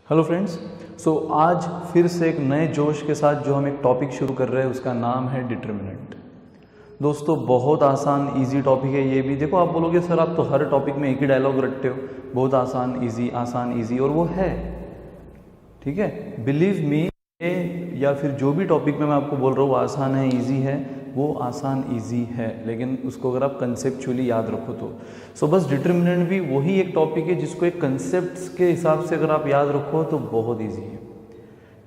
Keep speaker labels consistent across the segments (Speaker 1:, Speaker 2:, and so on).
Speaker 1: Hello friends. आज फिर से एक नए जोश के साथ जो हम एक टॉपिक शुरू कर रहे हैं उसका नाम है डिटर्मिनेंट। दोस्तों बहुत आसान इजी टॉपिक है ये भी। देखो आप बोलोगे सर आप तो हर टॉपिक में एक ही डायलॉग रखते हो, बहुत आसान इजी और वो है, ठीक है। बिलीव मी, या फिर जो भी टॉपिक में मैं आपको बोल रहा हूँ वो आसान है, इजी है, वो आसान इजी है, लेकिन उसको अगर आप कंसेप्चुअली याद रखो तो बस डिटर्मिनेंट भी वही एक टॉपिक है जिसको एक कंसेप्ट के हिसाब से अगर आप याद रखो तो बहुत इजी है।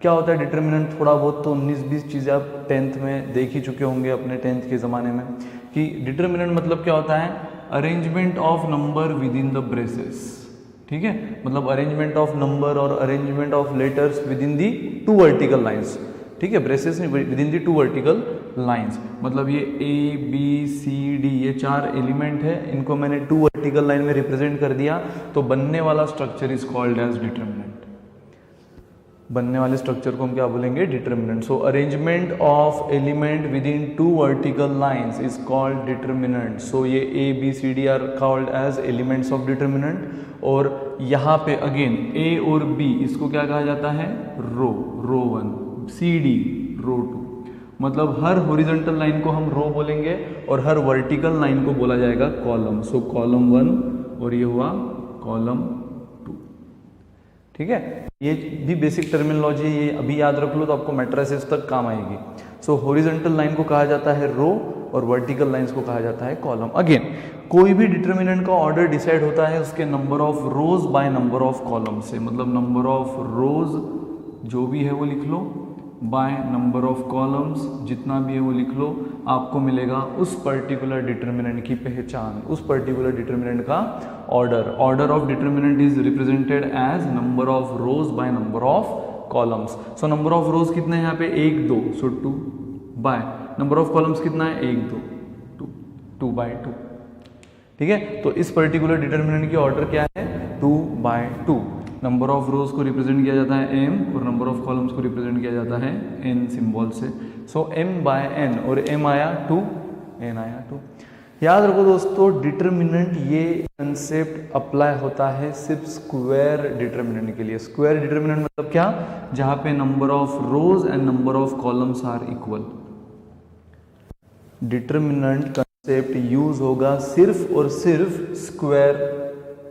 Speaker 1: क्या होता है डिटर्मिनेंट? थोड़ा बहुत तो 19-20 चीज़ें आप 10th में देख ही चुके होंगे अपने 10th के ज़माने में, कि डिटर्मिनेंट मतलब क्या होता है? Arrangement of number with in the braces, ठीक है। मतलब अरेंजमेंट ऑफ नंबर और arrangement of letters with in the 2 vertical lines, ठीक है। ब्रेसेस नहीं, with in the 2 vertical lines. मतलब ये ABCD ये 4 एलिमेंट है, इनको मैंने 2 वर्टिकल लाइन में रिप्रेजेंट कर दिया तो बनने वाला structure is called as determinant. बनने वाले स्ट्रक्चर को हम क्या बोलेंगे? Determinant. So arrangement of element within 2 vertical lines is called determinant. So ये ABCD are called as elements of determinant. और यहाँ पे अगेन A और B इसको क्या कहा जाता है? रो 1, CD रो 2। मतलब हर हॉरिजॉन्टल लाइन को हम रो बोलेंगे और हर वर्टिकल लाइन को बोला जाएगा कॉलम। सो कॉलम 1 और ये हुआ कॉलम 2, ठीक है। ये भी बेसिक टर्मिनोलॉजी, ये अभी याद रख लो तो आपको मैट्रिसेस तक काम आएगी। सो हॉरिजॉन्टल लाइन को कहा जाता है रो और वर्टिकल लाइंस को कहा जाता है कॉलम। अगेन कोई भी डिटर्मिनेंट का ऑर्डर डिसाइड होता है उसके number of rows by number of column से। मतलब नंबर ऑफ रोज जो भी है वो लिख लो, बाय नंबर ऑफ कॉलम्स जितना भी है वो लिख लो, आपको मिलेगा उस पर्टिकुलर डिटर्मिनेंट की पहचान, उस पर्टिकुलर डिटर्मिनेंट का order of determinant is represented as number of rows by number of columns. So number of rows कितने हैं यहाँ पे? 1 2, so 2 by number of columns कितना है? 1 2 2 बाय 2, ठीक है। तो इस पर्टिकुलर डिटर्मिनेंट की ऑर्डर क्या है? 2 बाय 2। नंबर ऑफ रोज को रिप्रेजेंट किया जाता है m और नंबर ऑफ कॉलम्स को रिप्रेजेंट किया जाता है n सिंबल से। सो m बाय n और m आया 2, n आया 2। याद रखो दोस्तों डिटर्मिनेंट ये कंसेप्ट अप्लाई होता है सिर्फ स्क्वायर डिटर्मिनेंट के लिए। स्क्वायर डिटर्मिनेंट मतलब क्या? जहां पे number of rows and number of columns are equal. Determinant concept use होगा सिर्फ और सिर्फ स्क्वायर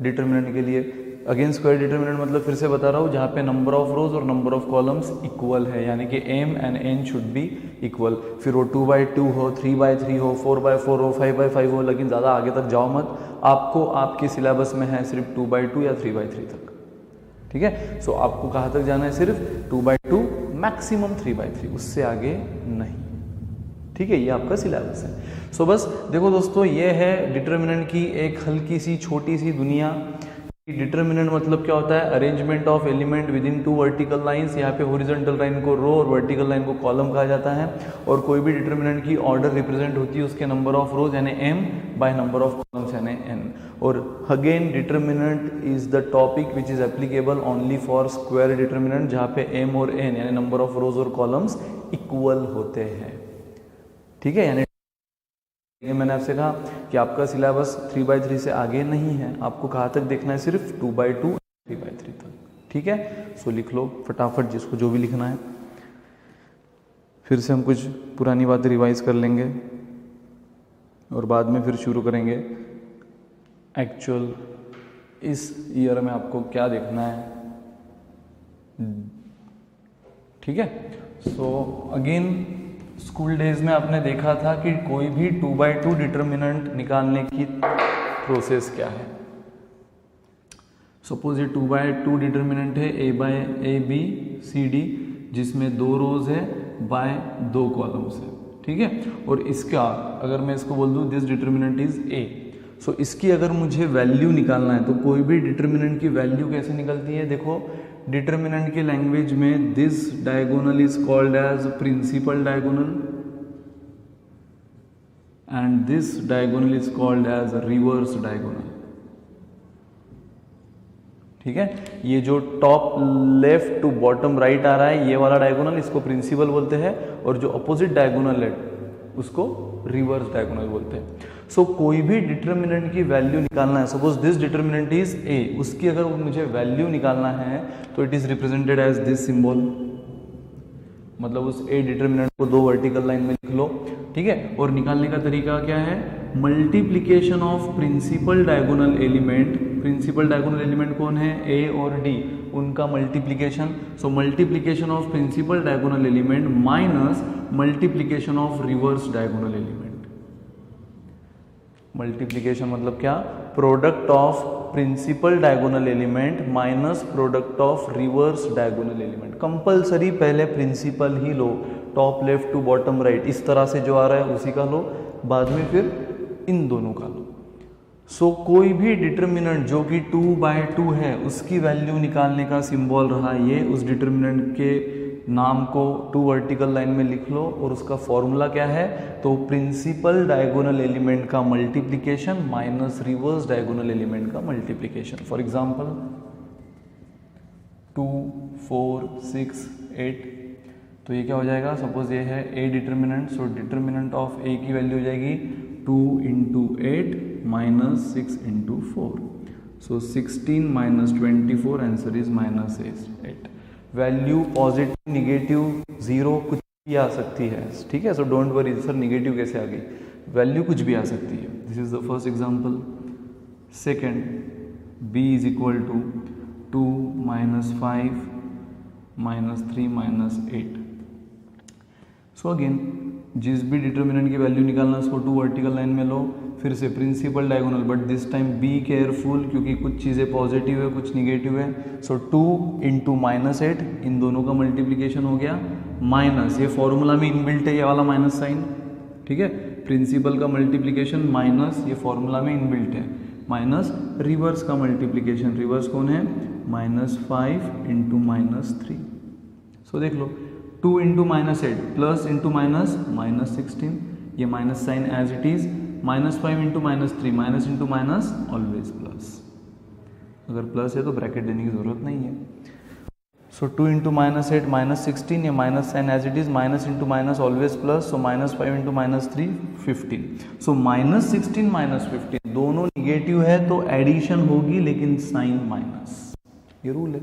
Speaker 1: डिटर्मिनेंट के लिए। अगेन स्क्वायर डिटर्मिनेंट मतलब फिर से बता रहा हूँ जहाँ पे नंबर ऑफ रोज और नंबर ऑफ कॉलम्स इक्वल है, यानी कि m and n should be equal. फिर वो 2 बाई 2 हो, 3 बाई 3 हो, 4 बाई 4 हो, 5 बाई 5 हो, लेकिन ज़्यादा आगे तक जाओ मत। आपको आपके सिलेबस में है सिर्फ 2 बाई 2 या 3 बाई 3 तक, ठीक है। सो आपको कहाँ तक जाना है? सिर्फ 2 बाई 2, मैक्सिमम 3 बाई 3, उससे आगे नहीं, ठीक है। ये आपका सिलेबस है। सो बस देखो दोस्तों ये है डिटर्मिनेंट की एक हल्की सी छोटी सी दुनिया। डिटर्मिनेंट मतलब क्या होता है? Arrangement of element within 2 vertical lines. यहाँ पे हॉरिजॉन्टल लाइन को रो और वर्टिकल लाइन को कॉलम कहा जाता है। और कोई भी डिटर्मिनेंट की ऑर्डर रिप्रेजेंट होती है उसके नंबर ऑफ रोज यानी m bye number of columns यानी n। और again determinant is the topic which is applicable only for square determinant, जहाँ पे m और n यानी नंबर ऑफ रोज और कॉलम्स इक्वल होते हैं, ठीक है। यानी ये मैंने आपसे कहा कि आपका सिलेबस 3 बाई 3 से आगे नहीं है, आपको कहाँ तक देखना है? सिर्फ 2 बाई 2, 3 बाई 3 तक, ठीक है। सो लिख लो फटाफट जिसको जो भी लिखना है। फिर से हम कुछ पुरानी बातें रिवाइज कर लेंगे और बाद में फिर शुरू करेंगे एक्चुअल इस ईयर में आपको क्या देखना है, ठीक है। सो अगेन स्कूल डेज में आपने देखा था कि कोई भी 2 बाई 2 डिटर्मिनेंट निकालने की प्रोसेस क्या है। सपोज ये 2 बाई 2 डिटर्मिनेंट है ABCD जिसमें 2 रोज है बाय 2 कॉलम्स है, ठीक है। और इसका अगर मैं इसको बोल दूं दिस डिटर्मिनेंट इज A, सो इसकी अगर मुझे वैल्यू निकालना है तो कोई भी डिटर्मिनेंट की वैल्यू कैसे निकलती है? देखो डिटर्मिनेंट की लैंग्वेज में this diagonal is called as principal diagonal and this diagonal is called as reverse diagonal, ठीक है। ये जो top left to bottom right आ रहा है ये वाला डायगोनल इसको प्रिंसिपल बोलते हैं, और जो अपोजिट डायगोनल है उसको रिवर्स डायगोनल बोलते हैं। सो कोई भी डिटर्मिनेंट की वैल्यू निकालना है, suppose this determinant is A, उसकी अगर मुझे वैल्यू निकालना है तो it is represented as this symbol, मतलब उस ए डिटर्मिनेंट को दो वर्टिकल लाइन में लिख लो, ठीक है। और निकालने का तरीका क्या है, multiplication of principal diagonal element, principal diagonal element कौन है, ए और डी, उनका multiplication. So multiplication of principal diagonal element minus multiplication of reverse diagonal element. Multiplication मतलब क्या, product of principal diagonal element minus product of reverse diagonal element. Compulsory पहले principal ही लो, top left to bottom right, इस तरह से जो आ रहा है उसी का लो, बाद में फिर इन दोनों का लो। सो कोई भी डिटर्मिनेंट जो कि 2/2 है उसकी वैल्यू निकालने का सिंबल रहा ये, उस डिटर्मिनेंट के नाम को 2 वर्टिकल लाइन में लिख लो और उसका फॉर्मूला क्या है, तो प्रिंसिपल डायगोनल एलिमेंट का multiplication minus reverse diagonal element का मल्टीप्लिकेशन। फॉर एग्जांपल 2, 4, 6, 8, तो ये क्या हो जाएगा, सपोज ये है a determinant, so determinant of A की वैल्यू हो जाएगी 2 × 8 - 6 × 4, so 16 - 24, answer is -8। Value positive, negative, zero, कुछ भी आ सकती है, ठीक है। So don't worry sir negative कैसे आ गई, वैल्यू कुछ भी आ सकती है। This is the first example. Second, b is equal to 2 - 5 - 3 - 8। So again जिस भी डिटर्मिनेंट की वैल्यू निकालना है उसको 2 वर्टिकल लाइन में लो, फिर से principal diagonal, but this time be careful क्योंकि कुछ चीज़ें पॉजिटिव है कुछ निगेटिव है। सो 2 × -8, इन दोनों का मल्टीप्लिकेशन हो गया, माइनस, ये फॉर्मूला में इनबिल्ट है ये वाला माइनस साइन, ठीक है। प्रिंसिपल का मल्टीप्लिकेशन माइनस, ये फॉर्मूला में इनबिल्ट है, माइनस रिवर्स का मल्टीप्लिकेशन, रिवर्स कौन है, -5 × -3। सो देख लो 2 × -8 प्लस इंटू माइनस -16, ये minus sign as it is, -5 × -3 minus into minus always plus, अगर प्लस है तो ब्रैकेट देने की जरूरत नहीं है। सो 2 × -8 -16, ये minus sign as it is, minus into minus always plus, so -5 × -3 15। So -16 -15 दोनों निगेटिव है तो एडिशन होगी लेकिन साइन माइनस, ये रूल है।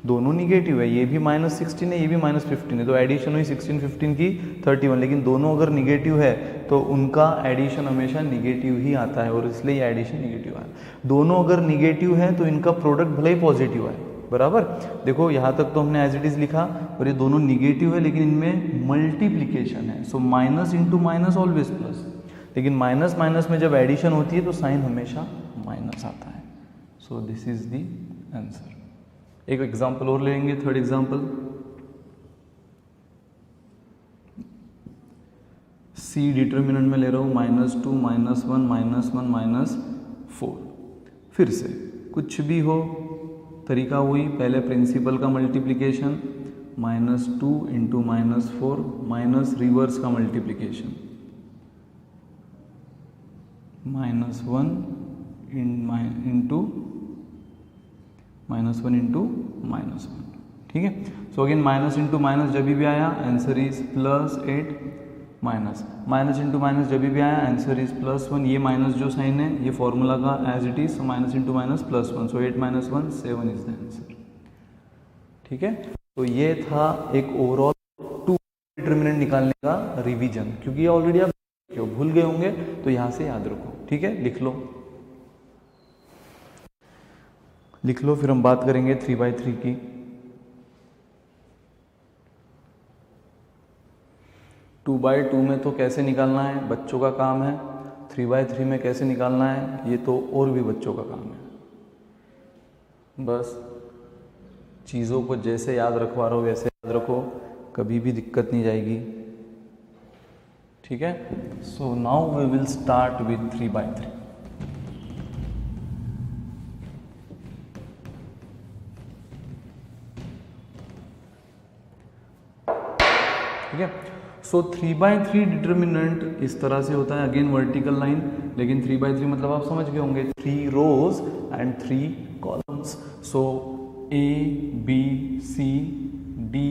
Speaker 1: दोनों निगेटिव है, ये भी -16 है ये भी -15 है, तो एडिशन हुई 16 15 की 31, लेकिन दोनों अगर निगेटिव है तो उनका एडिशन हमेशा निगेटिव ही आता है और इसलिए ये एडिशन निगेटिव आया। दोनों अगर निगेटिव है तो इनका प्रोडक्ट भले ही पॉजिटिव है, बराबर। देखो यहाँ तक तो हमने एज इट इज लिखा, और ये दोनों निगेटिव है लेकिन इनमें मल्टीप्लीकेशन है, so minus into minus always plus, लेकिन माइनस माइनस में जब एडिशन होती है तो साइन हमेशा माइनस आता है। So this is the answer. एक एग्जाम्पल और लेंगे, थर्ड एग्जाम्पल, सी डिटर्मिनेंट में ले रहा हूँ -2 -1 -4। फिर से कुछ भी हो तरीका हुई, पहले प्रिंसिपल का मल्टीप्लिकेशन -2 × -4 माइनस रिवर्स का मल्टीप्लिकेशन -1 × -1, ठीक है। So again minus into minus जब भी आया answer is +8, minus into minus जब भी आया आंसर इज +1, ये माइनस जो साइन है ये फॉर्मूला का as it is, so minus into minus +1, so 8 - 1 7 is the answer, ठीक है। तो ये था एक ओवरऑल 2 डिटर्मिनेंट निकालने का रिवीजन, क्योंकि ये ऑलरेडी आप भूल गए होंगे तो यहाँ से याद रखो, ठीक है। लिख लो फिर हम बात करेंगे 3/3 की। 2/2 में तो कैसे निकालना है बच्चों का काम है, 3/3 में कैसे निकालना है ये तो और भी बच्चों का काम है। बस चीज़ों को जैसे याद रखवा रहा हो वैसे याद रखो, कभी भी दिक्कत नहीं जाएगी, ठीक है। So now we will start with 3/3। ठीक है। सो 3/3 डिटर्मिनेंट इस तरह से होता है, अगेन वर्टिकल लाइन, लेकिन 3/3 मतलब आप समझ गए होंगे 3 rows and 3 columns. So A B C D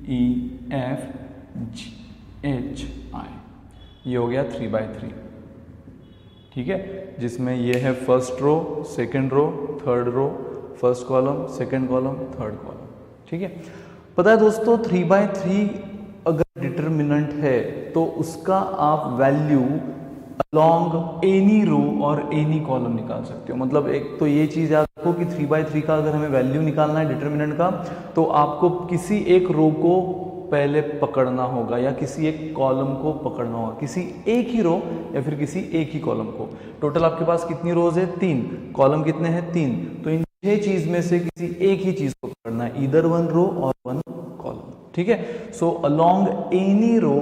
Speaker 1: E F G H I, ये हो गया 3/3, ठीक है, जिसमें ये है first row, second row, third row, first column, second column, third column, ठीक है। पता है दोस्तों 3/3 अगर डिटर्मिनेंट है तो उसका आप वैल्यू अलॉन्ग एनी रो और एनी कॉलम निकाल सकते हो। मतलब एक तो ये चीज याद रखो कि 3/3 का अगर हमें वैल्यू निकालना है डिटर्मिनेंट का, तो आपको किसी एक रो को पहले पकड़ना होगा या किसी एक कॉलम को पकड़ना होगा, किसी एक ही रो या फिर किसी एक ही कॉलम को। टोटल आपके पास कितनी रोज है? 3, कॉलम कितने हैं? 3। तो इन 6 चीज में से किसी एक ही चीज को पकड़ना है, ईदर 1 रो और 1 कॉलम, ठीक है। So along any row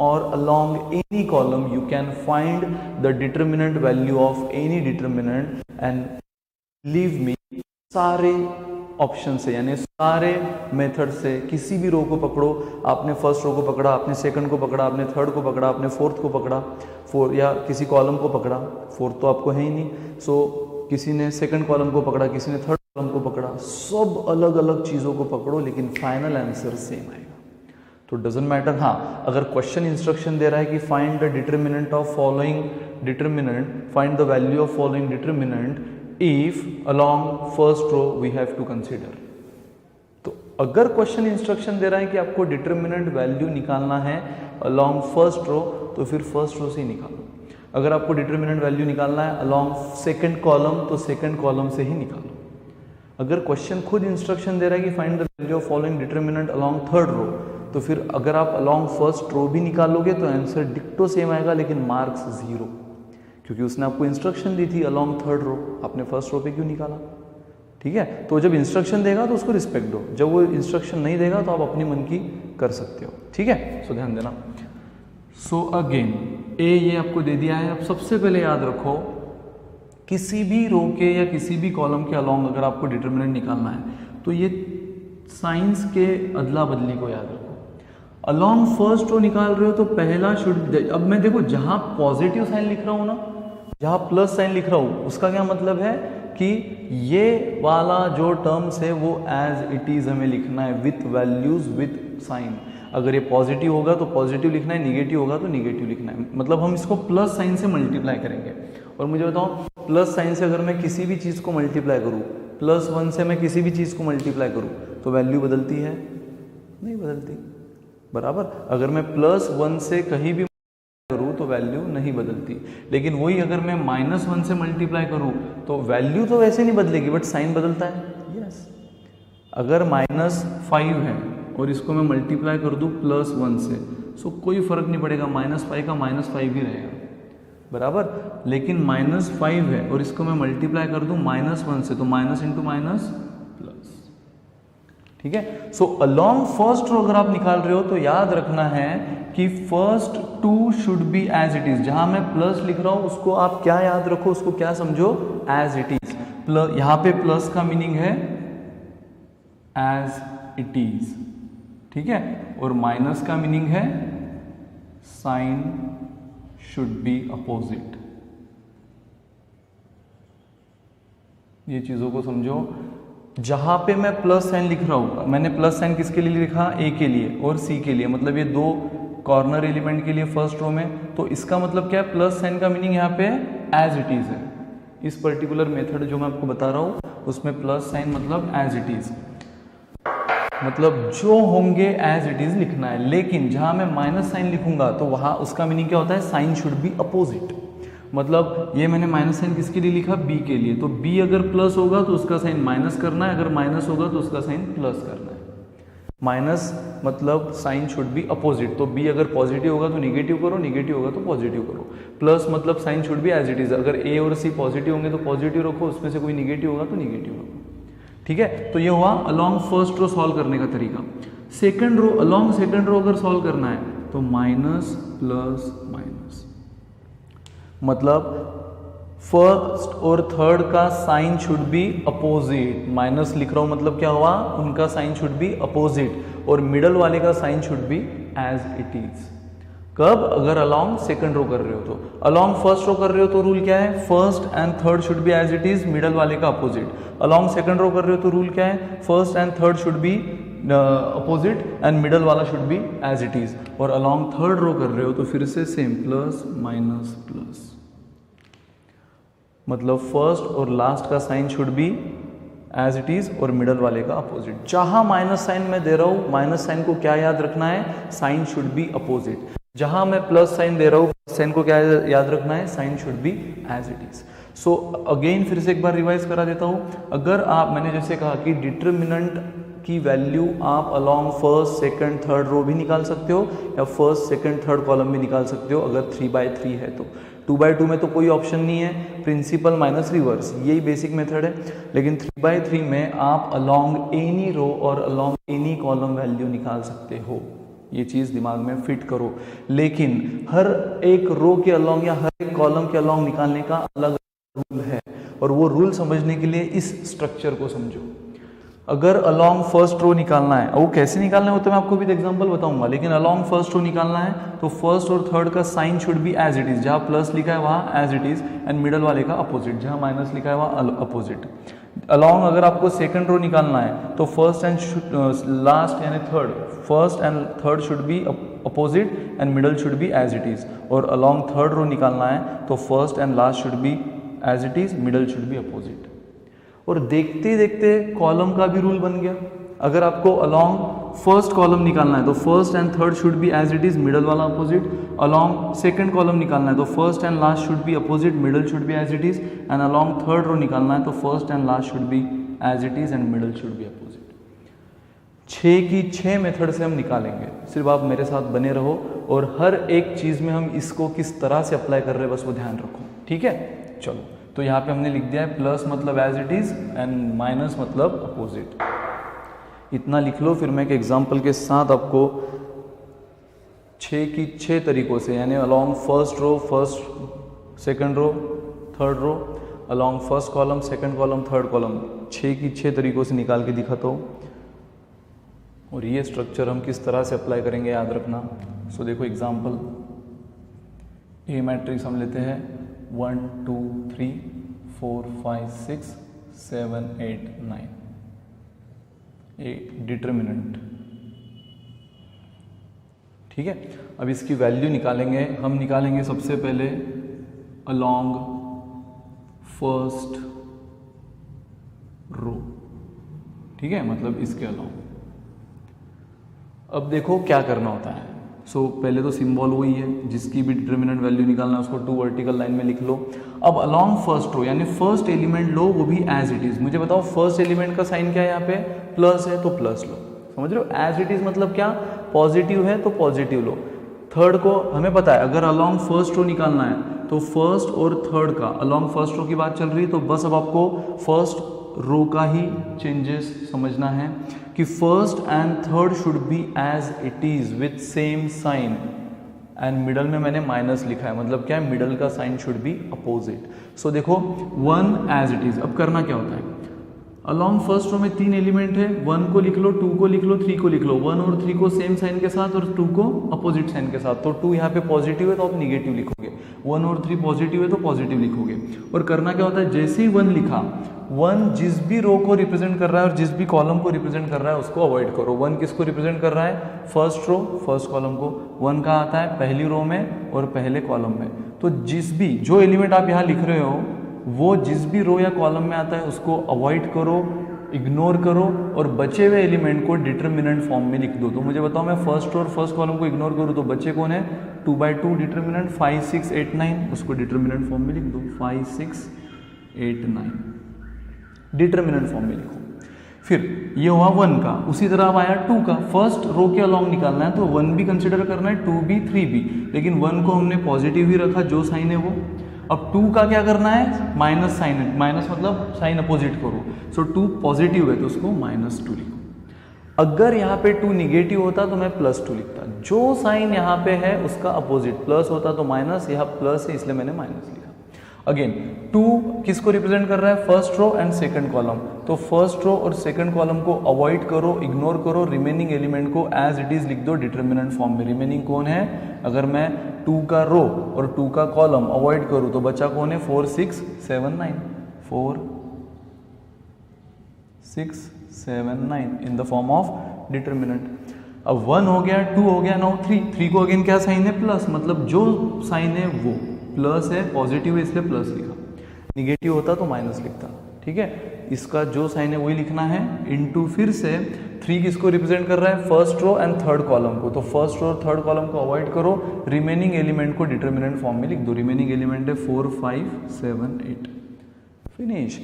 Speaker 1: or along any column you can find the determinant value of any determinant and believe me सारे ऑप्शन से यानी सारे मेथड से किसी भी रो को पकड़ो, आपने फर्स्ट रो को पकड़ा, आपने सेकंड को पकड़ा, आपने थर्ड को पकड़ा, आपने फोर्थ को पकड़ा, या किसी कॉलम को पकड़ा, फोर्थ तो आपको है ही नहीं, सो किसी ने सेकंड कॉलम को पकड़ा, किसी ने थर्ड कॉलम को पकड़ा, सब अलग अलग चीज़ों को पकड़ो लेकिन फाइनल आंसर सेम आएगा। तो डजेंट मैटर। हाँ, अगर क्वेश्चन इंस्ट्रक्शन दे रहा है कि find the determinant of following determinant, find the value of following determinant if along first row we have to consider, तो अगर क्वेश्चन इंस्ट्रक्शन दे रहा है कि आपको डिटर्मिनेंट वैल्यू निकालना है अलोंग फर्स्ट रो, तो फिर फर्स्ट रो से ही निकालो। अगर आपको डिटर्मिनेंट वैल्यू निकालना है अलोंग सेकंड कॉलम, तो सेकंड कॉलम से ही निकालो। अगर क्वेश्चन खुद इंस्ट्रक्शन दे रहा है कि find the value of following determinant along third row, तो फिर अगर आप अलोंग फर्स्ट रो भी निकालोगे तो आंसर डिक्टो सेम आएगा लेकिन मार्क्स 0, क्योंकि उसने आपको इंस्ट्रक्शन दी थी अलोंग थर्ड रो, आपने फर्स्ट रो पे क्यों निकाला, ठीक है। तो जब इंस्ट्रक्शन देगा तो उसको रिस्पेक्ट दो, जब वो इंस्ट्रक्शन नहीं देगा तो आप अपनी मन की कर सकते हो, ठीक है। सो ध्यान देना। सो अगेन ए ये आपको दे दिया है। अब सबसे पहले याद रखो किसी भी रो के या किसी भी कॉलम के अलोंग अगर आपको डिटर्मिनेंट निकालना है तो ये साइंस के अदला बदली को याद रखो। अलोंग फर्स्ट रो निकाल रहे हो तो पहला शुड, अब मैं देखो जहां पॉजिटिव साइन लिख रहा हूं ना, जहां प्लस साइन लिख रहा हूं, उसका क्या मतलब है कि ये वाला जो टर्म्स है वो एज इट इज हमें लिखना है विथ वैल्यूज विथ साइन। अगर ये पॉजिटिव होगा तो पॉजिटिव लिखना है, निगेटिव होगा तो निगेटिव लिखना है। मतलब हम इसको प्लस साइन से मल्टीप्लाई करेंगे। और मुझे बताओ प्लस साइन से अगर मैं किसी भी चीज को मल्टीप्लाई करूं, +1 से मैं किसी भी चीज को मल्टीप्लाई करूं तो वैल्यू बदलती है? नहीं बदलती, बराबर। अगर मैं +1 से कहीं भी करूं तो वैल्यू नहीं बदलती। लेकिन वही अगर मैं -1 से मल्टीप्लाई करूं तो वैल्यू तो वैसे नहीं बदलेगी बट साइन बदलता है। यस, अगर -5 है और इसको मैं मल्टीप्लाई कर दूं +1 से, सो कोई फर्क नहीं पड़ेगा, -5 का -5 ही रहेगा, बराबर। लेकिन -5 है और इसको मैं मल्टीप्लाई कर दूं -1 से, तो माइनस इंटू माइनस प्लस, ठीक है। सो अलोंग फर्स्ट रो अगर आप निकाल रहे हो तो याद रखना है कि first 2 should be as it is. जहां मैं प्लस लिख रहा हूं उसको आप क्या याद रखो, उसको क्या समझो, एज इट इज। यहां पे प्लस का मीनिंग है एज इट इज, ठीक है। और माइनस का मीनिंग है साइन शुड बी अपोजिट। ये चीजों को समझो। जहां पे मैं प्लस साइन लिख रहा हूं, मैंने प्लस साइन किसके लिए लिखा? ए के लिए और सी के लिए, मतलब ये 2 कॉर्नर एलिमेंट के लिए फर्स्ट रो में। तो इसका मतलब क्या है? प्लस साइन का मीनिंग यहाँ पे एज इट इज है। इस पर्टिकुलर मेथड जो मैं आपको बता रहा हूं उसमें प्लस साइन मतलब एज इट इज, मतलब जो होंगे एज इट इज लिखना है। लेकिन जहां मैं माइनस साइन लिखूंगा तो वहां उसका मीनिंग क्या होता है? Sign should be opposite. मतलब ये मैंने माइनस साइन किसके लिए लिखा? बी के लिए। तो बी अगर प्लस होगा तो उसका साइन माइनस करना है, अगर माइनस होगा तो उसका साइन प्लस करना है। माइनस मतलब साइन शुड बी अपोजिट। तो बी अगर पॉजिटिव होगा तो निगेटिव करो, निगेटिव होगा तो पॉजिटिव करो। प्लस मतलब sign should be as it is. अगर ए और सी पॉजिटिव होंगे तो पॉजिटिव रखो, उसमें से कोई निगेटिव होगा तो निगेटिव रखो, ठीक है। तो ये हुआ अलोंग फर्स्ट रो सॉल्व करने का तरीका। Second row, along second row अगर सॉल्व करना है तो माइनस प्लस माइनस, मतलब फर्स्ट और थर्ड का sign should be opposite. Minus लिख रहा हूं मतलब क्या हुआ? उनका साइन शुड बी अपोजिट। और मिडल वाले का sign should be as it is. कब? अगर अलोंग सेकंड रो कर रहे हो तो। अलोंग फर्स्ट रो कर रहे हो तो रूल क्या है? First and third should be as it is, middle वाले का अपोजिट। अलोंग सेकंड रो कर रहे हो तो रूल क्या है? First and third should be opposite and middle वाला should be as it is. और अलॉन्ग थर्ड रो कर रहे हो तो फिर से सेम प्लस माइनस प्लस, मतलब फर्स्ट और लास्ट का sign should be as it is और मिडल वाले का अपोजिट। जहां माइनस साइन मैं दे रहा हूं, माइनस साइन को क्या याद रखना है, साइन शुड बी अपोजिट। जहां मैं प्लस साइन दे रहा हूं, साइन को क्या याद रखना है, sign should be as it is. So again फिर से एक बार रिवाइज करा देता हूं। अगर आप, मैंने जैसे कहा कि डिटरमिनेंट की वैल्यू आप along first second third row भी निकाल सकते हो या फर्स्ट सेकंड थर्ड कॉलम भी निकाल सकते हो अगर 3/3 है तो। 2/2 में तो कोई ऑप्शन नहीं है, प्रिंसिपल माइनस रिवर्स, यही बेसिक मेथड है। लेकिन 3/3 में आप अलॉन्ग एनी रो और अलॉन्ग एनी कॉलम वैल्यू निकाल सकते हो। ये चीज़ दिमाग में फिट करो। लेकिन हर एक रो के अलॉन्ग या हर एक कॉलम के अलॉन्ग निकालने का अलग रूल है, और वो रूल समझने के लिए इस स्ट्रक्चर को समझो। अगर अलॉन्ग फर्स्ट रो निकालना है, वो कैसे निकालना है वो तो मैं आपको भी एग्जांपल बताऊंगा, लेकिन अलॉन्ग फर्स्ट रो निकालना है तो फर्स्ट और थर्ड का sign should be as it is. जहां प्लस लिखा है वहां as it is and middle वाले का अपोजिट, जहां माइनस लिखा है वहां अपोजिट। अलॉन्ग अगर आपको सेकंड रो निकालना है तो फर्स्ट एंड लास्ट यानी third, first and third should be opposite and middle should be as it is. और अलॉन्ग थर्ड रो निकालना है तो first and last should be as it is, middle should be opposite. और देखते देखते column का भी रूल बन गया। अगर आपको अलॉन्ग फर्स्ट कॉलम निकालना है तो first and third should be as it is, middle वाला अपोजिट। अलॉन्ग सेकंड कॉलम निकालना है तो first and last should be opposite, middle should be as it is. And along third row निकालना है तो first and last should be as it is and middle should be opposite. 6 की 6 method से हम निकालेंगे, सिर्फ आप मेरे साथ बने रहो और हर एक चीज में हम इसको किस तरह से अप्लाई कर रहे हैं बस वो ध्यान रखो, ठीक है। चलो, तो यहाँ पे हमने लिख दिया है प्लस मतलब as it is and minus मतलब अपोजिट। इतना लिख लो, फिर मैं एक एग्जांपल के साथ आपको 6 की 6 तरीकों से, यानी along first row, first second row, third row, along first column, second column, third column, 6 की 6 तरीकों से निकाल के दिखाता हूँ। और ये स्ट्रक्चर हम किस तरह से अप्लाई करेंगे याद रखना। सो देखो एग्जाम्पल, ए मैट्रिक्स हम लेते हैं 1 2 3 4 5 6 7 8 9, ए डिटरमिनेंट, ठीक है। अब इसकी वैल्यू निकालेंगे, हम निकालेंगे सबसे पहले अलॉन्ग फर्स्ट रो, ठीक है, मतलब इसके अलॉन्ग। अब देखो क्या करना होता है। सो पहले तो सिंबल वही है, जिसकी भी डिटरमिनेंट वैल्यू निकालना है उसको 2 वर्टिकल लाइन में लिख लो। अब अलॉन्ग फर्स्ट रो यानी फर्स्ट एलिमेंट लो, वो भी एज इट इज। मुझे बताओ फर्स्ट एलिमेंट का साइन क्या है, यहाँ पे प्लस है तो प्लस लो, समझ रहे हो। एज इट इज मतलब क्या, पॉजिटिव है तो पॉजिटिव लो। थर्ड को हमें पता है, अगर अलॉन्ग फर्स्ट रो निकालना है तो फर्स्ट और थर्ड का, अलॉन्ग फर्स्ट रो की बात चल रही है तो बस अब आपको फर्स्ट रो का ही चेंजेस समझना है कि first and third should be as it is with same sign and middle में मैंने माइनस लिखा है, मतलब क्या है, मिडल का साइन शुड बी अपोजिट। सो देखो 1 एज इट इज। अब करना क्या होता है, अलॉन्ग फर्स्ट रो में 3 एलिमेंट है, 1 को लिख लो, 2 को लिख लो, 3 को लिख लो। 1 और 3 को सेम साइन के साथ और 2 को अपोजिट साइन के साथ। तो 2 यहाँ पे पॉजिटिव है तो आप निगेटिव लिखोगे, 1 और 3 पॉजिटिव है तो पॉजिटिव लिखोगे। और करना क्या होता है, जैसे ही 1 लिखा, 1 जिस भी रो को रिप्रेजेंट कर रहा है और जिस भी कॉलम को रिप्रेजेंट कर रहा है उसको अवॉइड करो। 1 किसको रिप्रेजेंट कर रहा है, फर्स्ट रो, फर्स्ट कॉलम को। 1 कहाँ आता है, पहली रो में और पहले कॉलम में। तो जिस भी, जो एलिमेंट आप यहाँ लिख रहे हो वो जिस भी रो या कॉलम में आता है उसको अवॉइड करो, इग्नोर करो और बचे हुए एलिमेंट को डिटरमिनेंट फॉर्म में लिख दो। तो मुझे बताओ, मैं फर्स्ट रो और फर्स्ट कॉलम को इग्नोर करूँ तो बच्चे कौन है, 2/2 डिटरमिनेंट, 5 6 8 9, उसको डिटरमिनेंट फॉर्म में लिख दो, 5 6 8 9 डिटरमिनेंट फॉर्म में लिखो। फिर ये हुआ 1 का, उसी तरह अब आया 2 का। फर्स्ट रो के अलॉन्ग निकालना है तो 1 भी कंसिडर करना है, 2 भी 3 भी, लेकिन 1 को हमने पॉजिटिव ही रखा, जो साइन है वो। अब 2 का क्या करना है, माइनस साइन है, माइनस मतलब साइन अपोजिट करो। सो 2 पॉजिटिव है तो उसको -2 लिखो। अगर यहाँ पे 2 निगेटिव होता तो मैं +2 लिखता, जो साइन यहाँ पे है उसका अपोजिट, प्लस होता तो माइनस, यहाँ प्लस है इसलिए मैंने माइनस लिखा। अगेन 2 किसको रिप्रेजेंट कर रहा है, first row and second column. तो फर्स्ट रो और सेकंड कॉलम को अवॉइड करो, इग्नोर करो, रिमेनिंग एलिमेंट को एज इट इज लिख दो डिटरमिनेंट फॉर्म में। रिमेनिंग कौन है, अगर मैं 2 का रो और 2 का कॉलम अवॉइड करूं तो बचा कौन है, 4 6 7 9, 4 6 7 9 in the form of determinant. अब 1 हो गया, 2 हो गया, नाउ 3 को अगेन क्या साइन है, प्लस, मतलब जो साइन है वो प्लस है, पॉजिटिव है इसलिए प्लस लिखा, निगेटिव होता तो माइनस लिखता। ठीक है, इसका जो साइन है वही लिखना है, इनटू फिर से 3 किसको रिप्रेजेंट कर रहा है, first row and third column को, तो फर्स्ट रो और थर्ड कॉलम को अवॉइड करो, रिमेनिंग एलिमेंट को डिटर्मिनेंट फॉर्म में लिख दो। रिमेनिंग एलिमेंट है 4 5 7 8, फिनिश।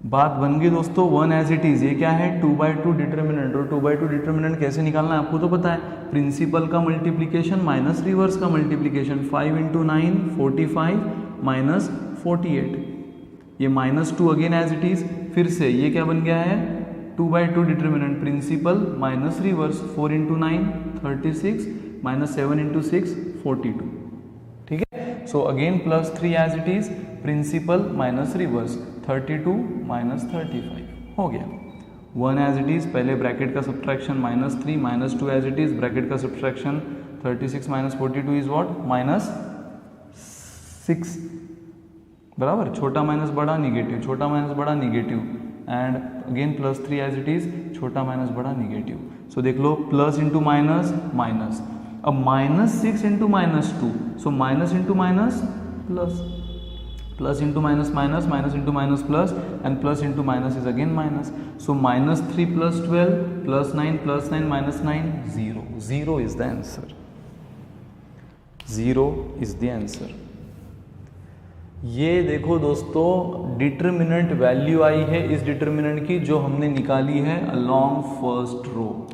Speaker 1: बात बन गई दोस्तों, 1 एज इट इज, ये क्या है 2/2 डिटर्मिनेंट, और 2/2 डिटर्मिनेंट कैसे निकालना है आपको तो पता है, प्रिंसिपल का मल्टीप्लीकेशन माइनस रिवर्स का मल्टीप्लीकेशन, 5 × 9 45 माइनस 48, ये -2 अगेन एज इट इज, फिर से ये क्या बन गया है 2/2 determinant, principal minus reverse, 4 × 9 36 minus 7 × 6 42। ठीक है, so again +3 as it is, principal minus reverse 32 minus 35 हो गया। 1 एज इट इज, पहले ब्रैकेट का subtraction -3 -2 as it is, bracket का सब्ट्रैक्शन 36 माइनस 42 इज व्हाट, -6, बराबर, छोटा माइनस बड़ा निगेटिव, छोटा माइनस बड़ा negative, and again +3 as it is, छोटा माइनस बड़ा निगेटिव। सो देख लो, प्लस इंटू माइनस माइनस, अब -6 into -2, so minus into minus plus, plus into minus minus, minus into minus plus, and plus into minus is again minus, so -3 + 12 +9 +9 -9 0, 0 is the answer, 0 is the answer. ये देखो दोस्तों, determinant value आई है इस determinant की जो हमने निकाली है अलोंग फर्स्ट रो,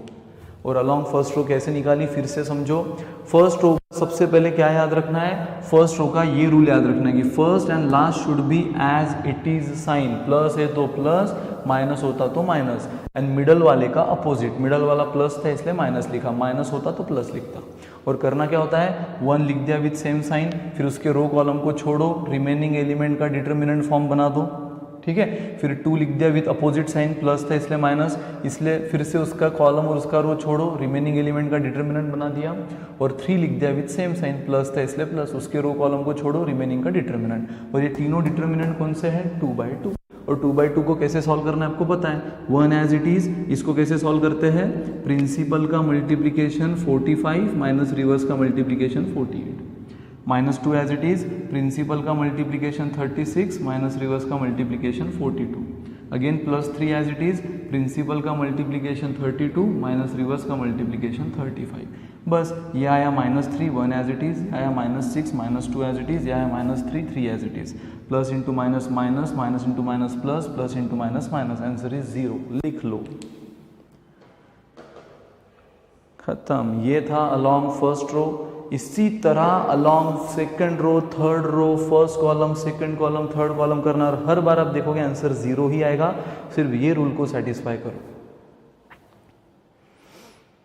Speaker 1: और अलोंग फर्स्ट रो कैसे निकाली फिर से समझो। फर्स्ट रो सबसे पहले क्या याद रखना है, फर्स्ट रो का ये रूल याद रखना है कि first and last should be as it is sign, plus है तो प्लस, माइनस होता तो माइनस, एंड मिडल वाले का अपोजिट, मिडल वाला प्लस था इसलिए माइनस लिखा, माइनस होता तो प्लस लिखता। और करना क्या होता है, 1 लिख दिया विथ सेम साइन, फिर उसके रो कॉलम को छोड़ो, रिमेनिंग एलिमेंट का डिटर्मिनेंट फॉर्म बना दो। ठीक है, फिर 2 लिख दिया विथ अपोजिट साइन, प्लस था इसलिए माइनस, इसलिए फिर से उसका कॉलम और उसका रो छोड़ो, रिमेनिंग एलिमेंट का डिटर्मिनेंट बना दिया। और 3 लिख दिया विथ सेम साइन, प्लस था इसलिए प्लस, उसके रो कॉलम को छोड़ो, रिमेनिंग का डिटर्मिनेंट। और ये तीनों डिटर्मिनेंट कौन से हैं, 2/2। और 2/2 को कैसे सॉल्व करना है आपको पता है, 1 एज इट इज, इसको कैसे सॉल्व करते हैं, प्रिंसिपल का मल्टीप्लीकेशन 45 माइनस रिवर्स का multiplication 48, -2 as it is, principal का मल्टीप्लीकेशन 36 माइनस रिवर्स का multiplication 42, again +3 as it is, principal का मल्टीप्लीकेशन 32 माइनस रिवर्स का मल्टीप्लीकेशन 35। बस ये आया -3 1 एज इट इज, आया -6 -2 एज इट इज, आया -3 3 as it is, plus into minus minus, minus into minus plus, plus into minus minus, answer is 0, लिख लो, खत्म। ये था अलोंग फर्स्ट रो। इसी तरह along second row, third row, first column, second column, third column करना, और हर बार आप देखोगे आंसर 0 ही आएगा, सिर्फ ये रूल को सेटिस्फाई करो,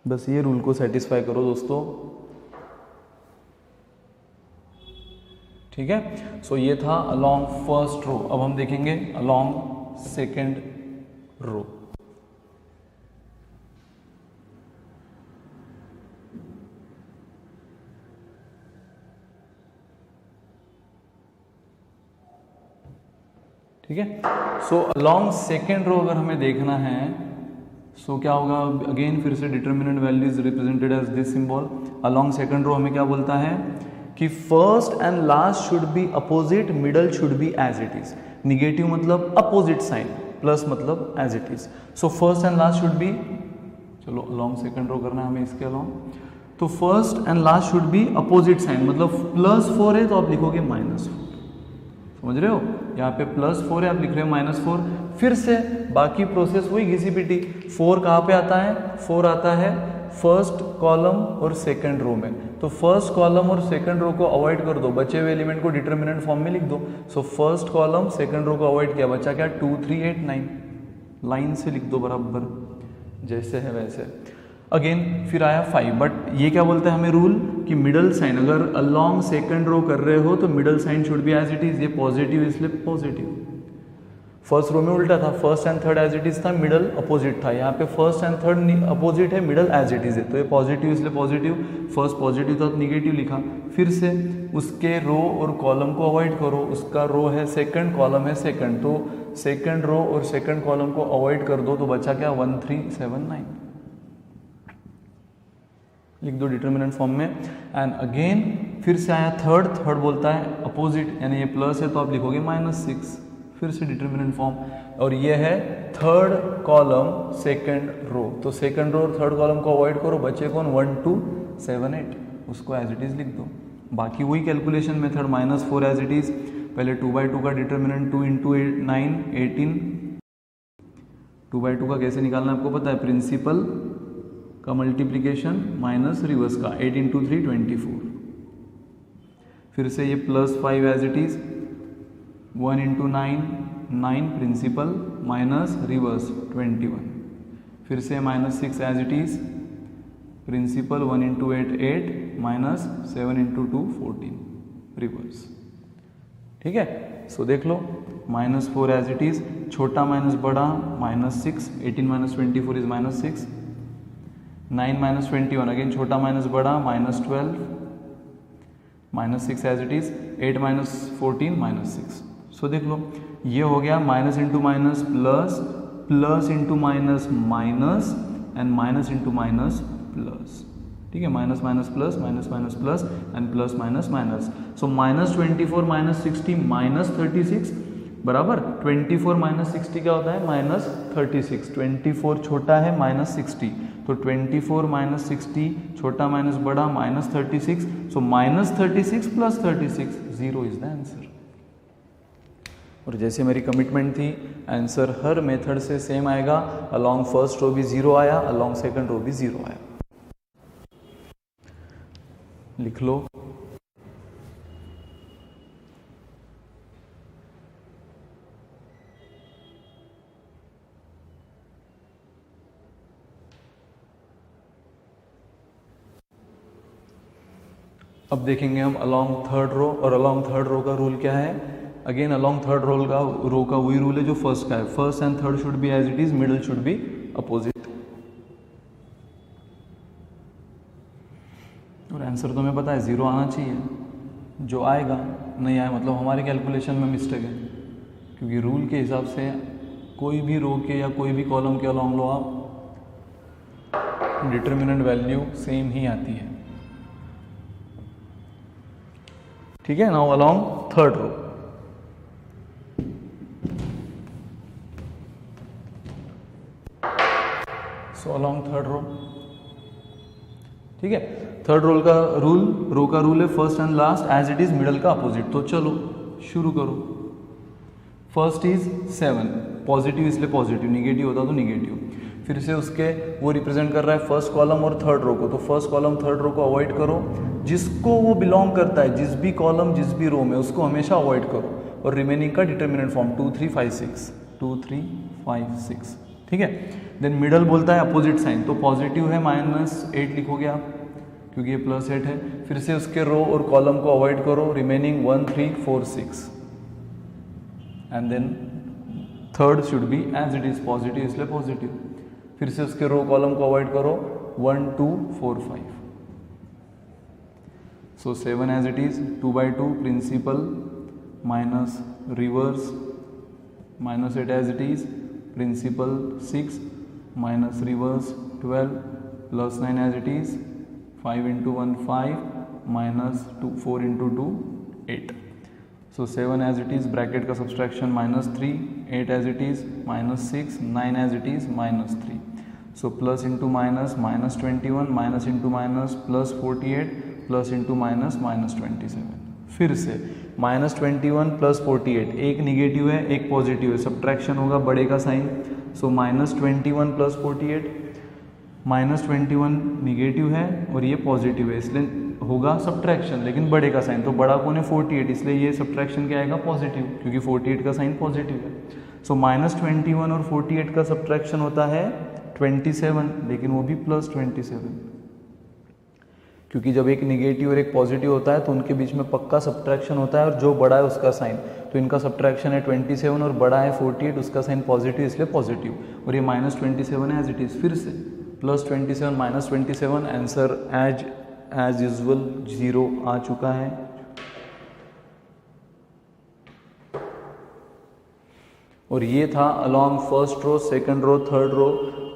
Speaker 1: बस ये रूल को सेटिस्फाई करो दोस्तों। ठीक है, सो ये था अलोंग फर्स्ट रो। अब हम देखेंगे अलोंग सेकंड रो। ठीक है, सो अलोंग सेकेंड रो अगर हमें देखना है, सो क्या होगा, अगेन फिर से determinant value is represented as this symbol. Along second row हमें क्या बोलता है कि first and last should be opposite, middle should be as it is. Negative मतलब अपोजिट साइन, प्लस मतलब as it is. So first and last should be, चलो along second row करना है हमें इसके अलोंग, तो first and last should be opposite sign, मतलब +4 है तो आप लिखोगे -4, समझ रहे हो, यहाँ पे +4 है आप लिख रहे हो -4। फिर से बाकी प्रोसेस वही घिसी पिटी। 4 कहाँ पे आता है, 4 आता है फर्स्ट कॉलम और सेकंड रो में, तो फर्स्ट कॉलम और सेकंड रो को अवॉइड कर दो, बचे हुए एलिमेंट को डिटर्मिनेंट फॉर्म में लिख दो। So first column second row को अवॉइड किया, बचा क्या 2 3 8 9, लाइन से लिख दो बराबर जैसे है वैसे। अगेन फिर आया 5, बट ये क्या बोलता है हमें रूल कि मिडल साइन, अगर अलोंग सेकंड रो कर रहे हो तो middle sign should be as it is, ये पॉजिटिव इसलिए पॉजिटिव। फर्स्ट रो में उल्टा था, first and third as it is था, मिडल अपोजिट था। यहाँ पे फर्स्ट एंड थर्ड अपोजिट है, मिडल एज इट इज है, तो ये पॉजिटिव इसलिए पॉजिटिव, फर्स्ट पॉजिटिव था तो निगेटिव लिखा। फिर से उसके रो और कॉलम को अवॉइड करो, उसका रो है सेकंड, कॉलम है सेकंड, तो सेकंड रो और सेकंड कॉलम को अवॉइड कर दो, तो बचा क्या 1 3 7 9, लिख दो डिटर्मिनेंट फॉर्म में। एंड अगेन फिर से आया थर्ड बोलता है अपोजिट, यानी ये प्लस है तो आप लिखोगे -6, फिर से डिटर्मिनेंट फॉर्म, और ये है थर्ड कॉलम सेकंड रो, तो सेकंड रो और थर्ड कॉलम को अवॉइड करो, बचे कौन 1 2 7 8, उसको एज इट इज लिख दो। बाकी वही calculation method, -4 as it is, पहले 2/2 का डिटर्मिनेंट 2 × 9 18, 2/2 का कैसे निकालना आपको पता है, प्रिंसिपल का मल्टीप्लीकेशन माइनस रिवर्स का, 8 × 3 24, फिर से ये +5 as it is, 1 × 9 9 principal minus reverse 21, फिर से -6 as it is, principal 1 × 8 8 minus 7 × 2 14 reverse. ठीक है, सो देख लो -4 एज इट इज, छोटा माइनस बड़ा -6, 18 - 24 इज -6, 9 - 21 अगेन छोटा माइनस बड़ा -12, -6 एज इट इज, 8 - 14 -6। सो देख लो ये हो गया minus into minus plus, plus into minus minus, and minus into minus plus. ठीक है, minus minus plus, minus minus plus, and plus minus minus. सो -24 - 60 -36 बराबर 24 - 60 क्या होता है -36। 24 छोटा है -60, तो 24 - 60 छोटा माइनस बड़ा -36, सो -36 + 36 0 इज द आंसर। और जैसे मेरी कमिटमेंट थी, आंसर हर मेथड से सेम आएगा, अलोंग फर्स्ट रो भी 0 आया, अलोंग सेकंड रो भी 0 आया। लिख लो अब देखेंगे हम अलोंग थर्ड रो, और अलोंग थर्ड रो का रूल क्या है। अगेन अलोंग थर्ड रो का वही रूल है जो फर्स्ट का है, first and third should be as it is, middle should be opposite. और आंसर तो हमें पता है 0 आना चाहिए, जो आएगा नहीं आया मतलब हमारे कैलकुलेशन में मिस्टेक है, क्योंकि रूल के हिसाब से कोई भी रो के या कोई भी कॉलम के अलोंग लो आप, डिटर्मिनेंट वैल्यू सेम ही आती है। ठीक है, now along third row. So along third row, ठीक है, थर्ड रो का रूल है first and last as it is, middle का अपोजिट। तो चलो शुरू करो। फर्स्ट इज 7, पॉजिटिव इसलिए पॉजिटिव, निगेटिव होता तो निगेटिव। फिर से उसके वो रिप्रेजेंट कर रहा है फर्स्ट कॉलम और थर्ड रो को, तो फर्स्ट कॉलम थर्ड रो को अवॉइड करो, जिसको वो बिलोंग करता है, जिस भी कॉलम जिस भी रो में, उसको हमेशा अवॉइड करो। और रिमेनिंग का डिटर्मिनेंट फॉर्म 2 3 5 6, 2 3 5 6। ठीक है, देन मिडल बोलता है अपोजिट साइन, तो पॉजिटिव है -8 लिखोगे आप, क्योंकि ये +8 है। फिर से उसके रो और कॉलम को अवॉइड करो, remaining 1 3 4 6, and then third should be as it is, positive इसलिए पॉजिटिव। फिर से उसके रो कॉलम को अवॉइड करो, 1 2 4 5। So 7 as it is, 2/2 principal minus reverse, -8 as it is, principal 6 minus reverse 12, +9 as it is, 5 × 1 5, -2 4 × 2 8। So 7 as it is, bracket का subtraction -3, 8 as it is, -6, 9 as it is, -3। So plus into minus -21, minus into minus +48, plus into minus -27। फिर से -21 + 48, एक negative है एक positive है, subtraction होगा बड़े का साइन। सो -21 + 48, -21 निगेटिव है और ये पॉजिटिव है, इसलिए होगा सब्ट्रैक्शन, लेकिन बड़े का साइन, तो बड़ा कौन है 48, इसलिए ये सब्ट्रैक्शन क्या आएगा पॉजिटिव, क्योंकि 48 का साइन पॉजिटिव है। सो -21 और 48 का सब्ट्रैक्शन होता है 27, लेकिन वो भी +27, क्योंकि जब एक निगेटिव और एक पॉजिटिव होता है तो उनके बीच में पक्का सब्ट्रैक्शन होता है, और जो बड़ा है उसका साइन, तो इनका सब्ट्रैक्शन है 27 और बड़ा है 48, उसका साइन पॉजिटिव इसलिए पॉजिटिव, और ये -27 है एज इट इज़। फिर से +27 -27, आंसर एज यूजुअल 0 आ चुका है। और ये था along first row, second row, third row.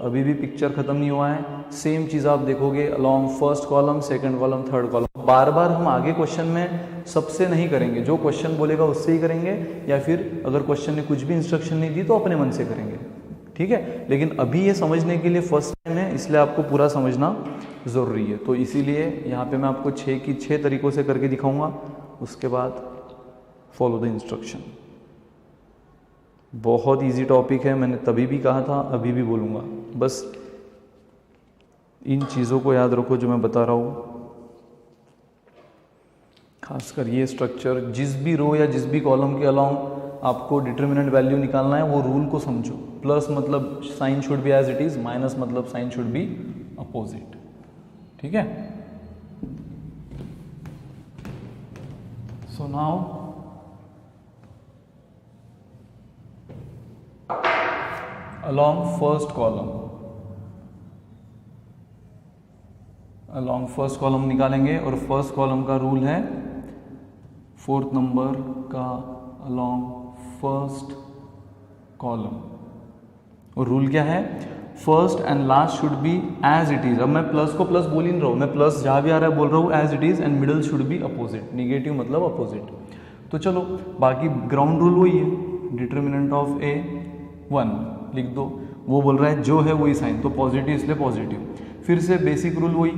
Speaker 1: अभी भी पिक्चर खत्म नहीं हुआ है, सेम चीज़ आप देखोगे along first column, second column, third column. बार बार हम आगे क्वेश्चन में सबसे नहीं करेंगे, जो क्वेश्चन बोलेगा उससे ही करेंगे, या फिर अगर क्वेश्चन ने कुछ भी इंस्ट्रक्शन नहीं दी तो अपने मन से करेंगे, ठीक है। लेकिन अभी ये समझने के लिए फर्स्ट टाइम है, इसलिए आपको पूरा समझना ज़रूरी है। तो इसीलिए यहाँ पे मैं आपको 6 तरीकों से करके दिखाऊंगा, उसके बाद फॉलो द इंस्ट्रक्शन। बहुत इजी टॉपिक है, मैंने तभी भी कहा था, अभी भी बोलूँगा। बस इन चीज़ों को याद रखो जो मैं बता रहा हूँ, खासकर ये स्ट्रक्चर। जिस भी रो या जिस भी कॉलम के अलॉन्ग आपको डिटर्मिनेंट वैल्यू निकालना है, वो रूल को समझो। प्लस मतलब sign should be as it is, minus मतलब साइन शुड बी अपोजिट, ठीक है। So now along first column निकालेंगे, और फर्स्ट कॉलम का रूल है 4th नंबर का along फर्स्ट कॉलम, और रूल क्या है, first and last should be as it is. अब मैं प्लस को प्लस बोल ही नहीं रहा हूँ, मैं प्लस जहाँ भी आ रहा है बोल रहा हूँ as it is, and middle should be opposite, negative मतलब अपोजिट। तो चलो बाकी ग्राउंड रूल वही है, डिटर्मिनेंट ऑफ ए 1 लिख दो, वो बोल रहा है जो है वही साइन, तो पॉजिटिव इसलिए पॉजिटिव। फिर से बेसिक रूल वही,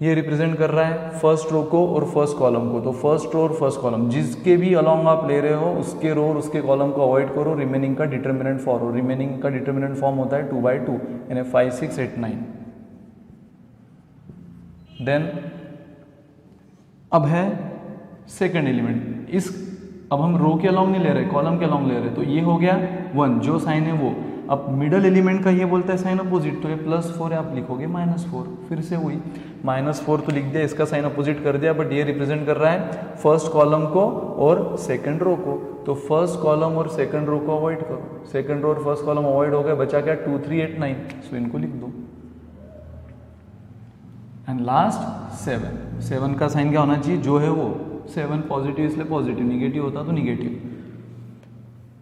Speaker 1: ये रिप्रेजेंट कर रहा है फर्स्ट रो को और फर्स्ट कॉलम को, तो फर्स्ट रो और फर्स्ट कॉलम जिसके भी अलॉन्ग आप ले रहे हो उसके रो और उसके कॉलम को अवॉइड करो, रिमेनिंग का डिटर्मिनेंट फॉलो। रिमेनिंग का डिटर्मिनेंट फॉर्म होता है 2/2, यानी 5, 6, 8, 9। देन अब है सेकेंड एलिमेंट, अब हम रो के अलॉन्ग नहीं ले रहे, कॉलम के अलॉन्ग ले रहे, तो ये हो गया 1, जो साइन है वो। अब मिडल एलिमेंट का ये बोलता है साइन अपोजिट, तो ये +4 है, आप लिखोगे -4। फिर से वही -4 तो लिख दिया, इसका साइन अपोजिट कर दिया, बट ये रिप्रेजेंट कर रहा है फर्स्ट कॉलम को और सेकंड रो को, तो फर्स्ट कॉलम और सेकंड रो को अवॉइड करो। सेकंड रो और फर्स्ट कॉलम अवॉइड हो गए, बचा क्या 2, 3, 8, 9, सो इनको लिख दो। एंड लास्ट 7 का साइन क्या होना चाहिए, जो है वो 7 पॉजिटिव इसलिए पॉजिटिव, निगेटिव होता तो निगेटिव।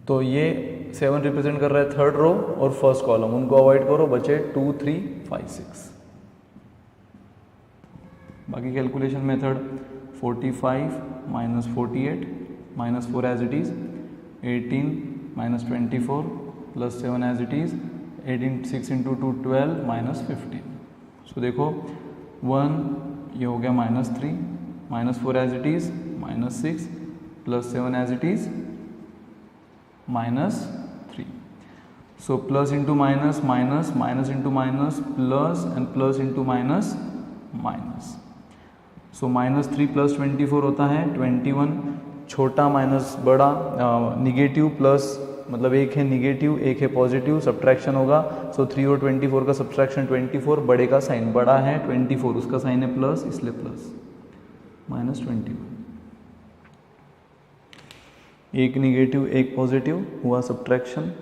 Speaker 1: तो ये 7 रिप्रेजेंट कर रहा है थर्ड रो और फर्स्ट कॉलम, उनको अवॉइड करो, बचे 2, 3, 5, 6। बाकी calculation method 45 - 48 -4 as it is, 18 - 24 +7 as it is, 6 × 2 12 -15। So देखो 1 ये हो गया -3, -4 as it is, -6 +7 as it is, -3। So plus into minus, minus, minus into minus, plus and plus into minus, minus. So -3 + 24 होता है 21, छोटा माइनस बड़ा, negative plus मतलब एक है निगेटिव एक है पॉजिटिव, सब्ट्रैक्शन होगा। सो 3 और 24 का सब्ट्रैक्शन 24, बड़े का साइन बड़ा है 24, उसका साइन है प्लस इसलिए प्लस, -21। एक निगेटिव एक पॉजिटिव हुआ सब्ट्रैक्शन,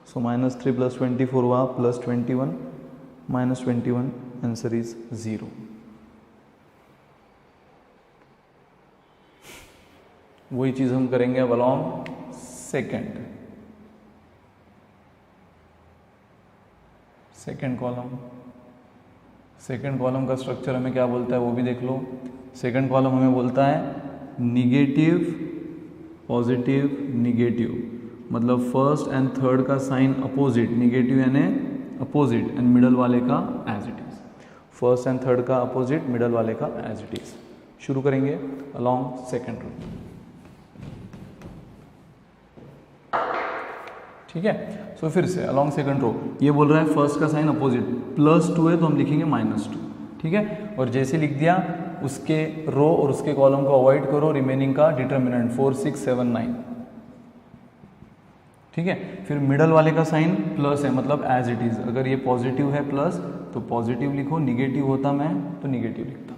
Speaker 1: सो -3 + 24 हुआ +21, -21, आंसर इज 0। वही चीज़ हम करेंगे अब along second column. Second column का स्ट्रक्चर हमें क्या बोलता है वो भी देख लो। सेकेंड कॉलम हमें बोलता है निगेटिव पॉजिटिव निगेटिव, मतलब फर्स्ट एंड थर्ड का साइन अपोजिट, निगेटिव यानी अपोजिट, एंड मिडल वाले का as it is. First and third का अपोजिट, मिडल वाले का एज इट इज। शुरू करेंगे अलॉन्ग सेकेंड रो, ठीक है। सो फिर से अलॉन्ग सेकंड रो, ये बोल रहा है फर्स्ट का साइन अपोजिट, +2 है तो हम लिखेंगे -2, ठीक है। और जैसे लिख दिया उसके रो और उसके कॉलम को अवॉइड करो, रिमेनिंग का डिटर्मिनेंट 4, 6, 7, 9, ठीक है। फिर मिडल वाले का साइन प्लस है मतलब एज इट इज, अगर ये पॉजिटिव है प्लस तो पॉजिटिव लिखो, निगेटिव होता मैं तो निगेटिव लिखता,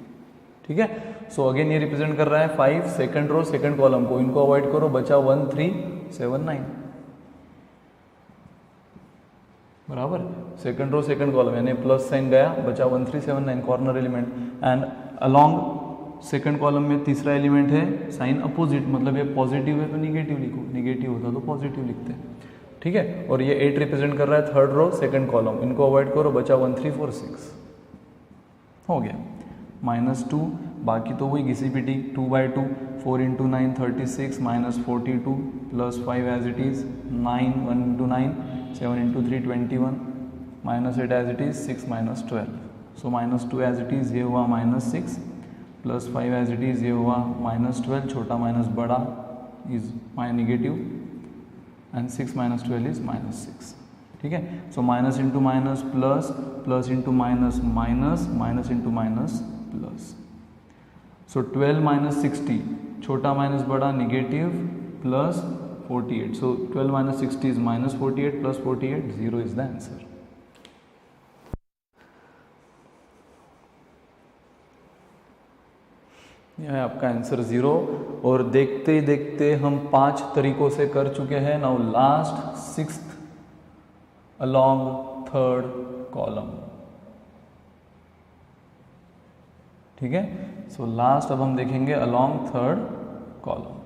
Speaker 1: ठीक है। सो अगेन ये रिप्रेजेंट कर रहा है 5 सेकंड रो सेकंड कॉलम को, इनको अवॉइड करो, बचा 1 3 7 9 बराबर। सेकंड रो सेकंड कॉलम यानी प्लस साइन गया, बचा 1 3 7 9 corner element. And along second column में तीसरा एलिमेंट है साइन अपोजिट, मतलब ये पॉजिटिव है तो निगेटिव लिखो, निगेटिव होता तो पॉजिटिव लिखते हैं, ठीक है। और ये 8 रिप्रेजेंट कर रहा है थर्ड रो सेकंड कॉलम, इनको अवॉइड करो, बचा 1 3 4 6 हो गया। -2 बाकी तो वही घिसी पिटी, 2/2 4 × 9 36 -42 +5 as it is 9 1 × 9 7 × 3 21 -8 as it is 6 -12। So -2 as it is ये हुआ -6 +5 एज इट इज ये हुआ -12, छोटा माइनस बड़ा is my negative and 6 -12 is -6, ठीक है। So minus into minus plus, plus into minus minus, minus into minus plus. So 12 - 60 छोटा minus बड़ा negative plus 48। So 12 - 60 is -48 plus 48, 0 is the answer. यह है आपका आंसर 0। और देखते ही देखते हम 5 तरीकों से कर चुके हैं। Now last 6th along third column, ठीक है। सो लास्ट अब हम देखेंगे along थर्ड कॉलम।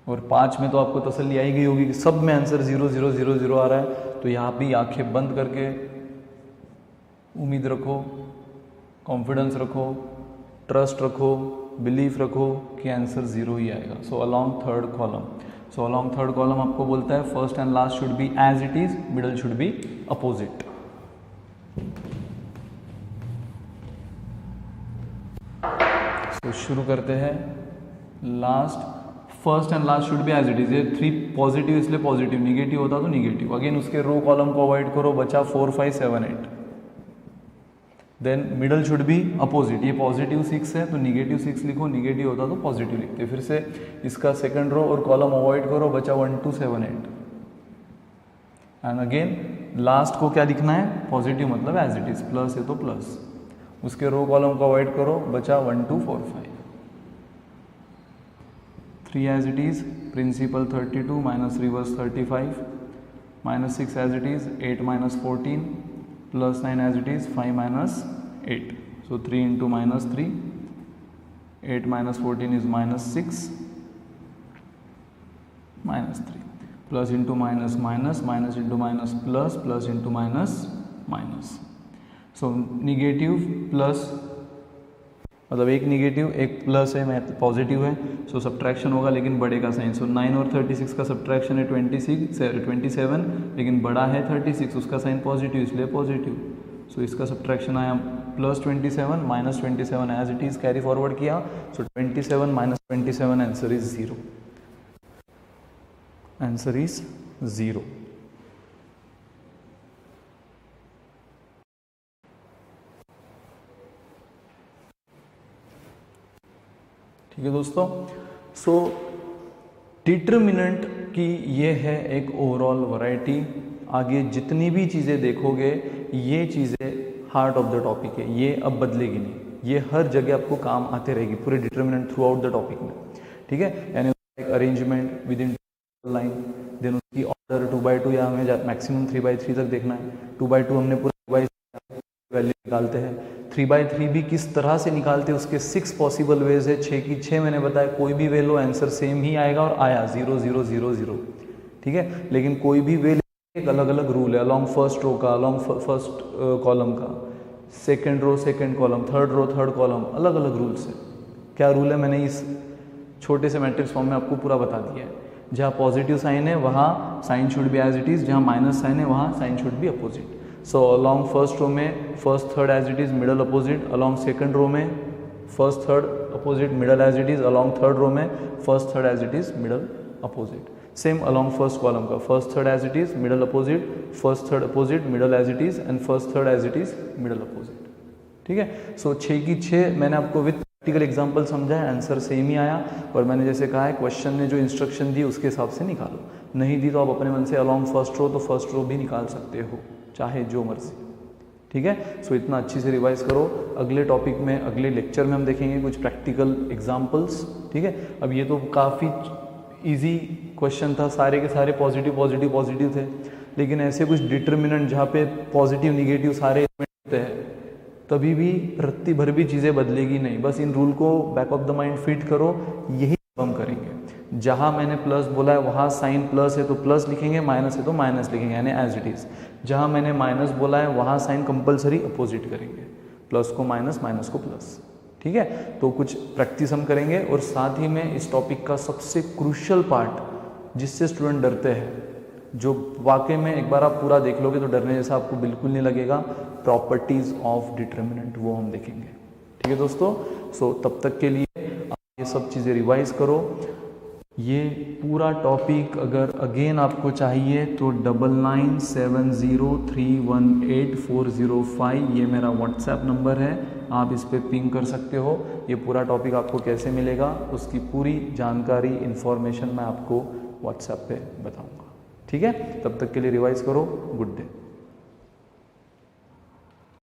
Speaker 1: और 5 में तो आपको तसल्ली आई गई होगी कि सब में आंसर 0 0 0 0 आ रहा है, तो यहाँ भी आंखें बंद करके उम्मीद रखो, कॉन्फिडेंस रखो, ट्रस्ट रखो, बिलीफ रखो कि आंसर 0 ही आएगा। So along third column, so along third column आपको बोलता है first and last should be as it is, middle should be opposite. So शुरू करते हैं। Last first and last should be as it is, ये 3 positive इसलिए positive, negative होता तो निगेटिव। अगेन उसके रो कॉलम को अवॉइड करो, बचा 4 5 7 8। Then middle should be opposite, ये पॉजिटिव 6 है तो निगेटिव 6 लिखो, निगेटिव होता तो पॉजिटिव लिखते। फिर से इसका सेकंड रो और कॉलम अवॉइड करो, बचा 1 2 7 8। एंड अगेन लास्ट को क्या लिखना है, पॉजिटिव मतलब एज इट इज, प्लस है तो प्लस। उसके रो कॉलम को अवॉइड करो, बचा 1 2 4 5। 3 as it is, principal 32 minus reverse 35, -6 as it is 8 - 14 +9 as it is 5 - 8. So 3 into -3, 8 - 14 is -6, -3, plus into minus minus, minus into minus plus, plus into minus minus. So negative plus मतलब एक negative एक plus है, मैं positive है, सो subtraction होगा लेकिन बड़े का साइन। सो 9 और 36 का सब्ट्रैक्शन है 27, लेकिन बड़ा है 36, उसका साइन पॉजिटिव इसलिए पॉजिटिव। सो इसका सब्ट्रैक्शन आया +27 -27 as it is carry forward किया। So 27 - 27 answer is 0, answer is 0। ठीक है दोस्तों। सो डिटर्मिनेंट की ये है एक ओवरऑल वैरायटी। आगे जितनी भी चीज़ें देखोगे ये चीज़ें हार्ट ऑफ द टॉपिक है, ये अब बदलेगी नहीं, ये हर जगह आपको काम आते रहेगी पूरे determinant throughout the topic में, ठीक है। यानी arrangement within line, then उसकी ऑर्डर 2/2 या हमें मैक्सिमम 3/3 तक देखना है। 2/2 हमने पूरा वैल्यू निकालते हैं। 3/3 भी किस तरह से निकालते हैं, उसके 6 पॉसिबल वेज है। 6 की 6 मैंने बताया, कोई भी वे लो आंसर सेम ही आएगा और आया 0 0 0 0, ठीक है। लेकिन कोई भी वे एक अलग अलग रूल है, अलॉन्ग फर्स्ट रो का, अलॉन्ग फर्स्ट कॉलम का, second row second column, third row third column, अलग अलग रूल्स है। क्या रूल है मैंने इस छोटे से मैट्रिक्स फॉर्म में आपको पूरा बता दिया है। जहाँ पॉजिटिव साइन है वहाँ sign should be as it is, जहाँ माइनस साइन है वहाँ sign should be opposite. So along first row में first third as it is, middle opposite. Along second row में first third opposite, middle as it is. Along third row में first third as it is, middle opposite. Same along first column का first third as it is, middle opposite, first third opposite, middle as it is and first third as it is, middle opposite, ठीक है। सो 6 की 6 मैंने आपको with practical example समझा है, answer same ही आया। और मैंने जैसे कहा है क्वेश्चन ने जो इंस्ट्रक्शन दी उसके हिसाब से निकालो, नहीं दी तो आप अपने मन से अलॉन्ग फर्स्ट रो तो फर्स्ट रो भी निकाल सकते हो, चाहे जो मर्जी, ठीक है। सो इतना अच्छी से रिवाइज करो। अगले टॉपिक में, अगले लेक्चर में हम देखेंगे कुछ प्रैक्टिकल एग्जाम्पल्स, ठीक है। अब ये तो काफ़ी इजी क्वेश्चन था, सारे के सारे पॉजिटिव पॉजिटिव पॉजिटिव थे, लेकिन ऐसे कुछ डिटर्मिनेंट जहाँ पे पॉजिटिव निगेटिव सारे एलिमेंट होते हैं, तभी भी रत्ती भर भी चीज़ें बदलेगी नहीं। बस इन रूल को back of the mind fit करो, यही हम करेंगे। जहाँ मैंने प्लस बोला है वहाँ साइन प्लस है तो प्लस लिखेंगे, माइनस है तो माइनस लिखेंगे, यानी एज इट इज़। जहाँ मैंने माइनस बोला है वहाँ साइन कंपलसरी अपोजिट करेंगे, प्लस को माइनस, माइनस को प्लस, ठीक है। तो कुछ प्रैक्टिस हम करेंगे, और साथ ही में इस टॉपिक का सबसे क्रूशियल पार्ट जिससे स्टूडेंट डरते हैं, जो वाकई में एक बार आप पूरा देख लोगे तो डरने जैसा आपको बिल्कुल नहीं लगेगा, प्रॉपर्टीज ऑफ डिटर्मिनेंट, वो हम देखेंगे, ठीक है दोस्तों। सो तब तक के लिए आप ये सब चीज़ें रिवाइज करो। ये पूरा टॉपिक अगर अगेन आपको चाहिए तो 9970318405 ये मेरा व्हाट्सएप नंबर है, आप इस पर पिंग कर सकते हो। ये पूरा टॉपिक आपको कैसे मिलेगा उसकी पूरी जानकारी, इन्फॉर्मेशन मैं आपको व्हाट्सएप पे बताऊंगा, ठीक है। तब तक के लिए रिवाइज करो। Good day.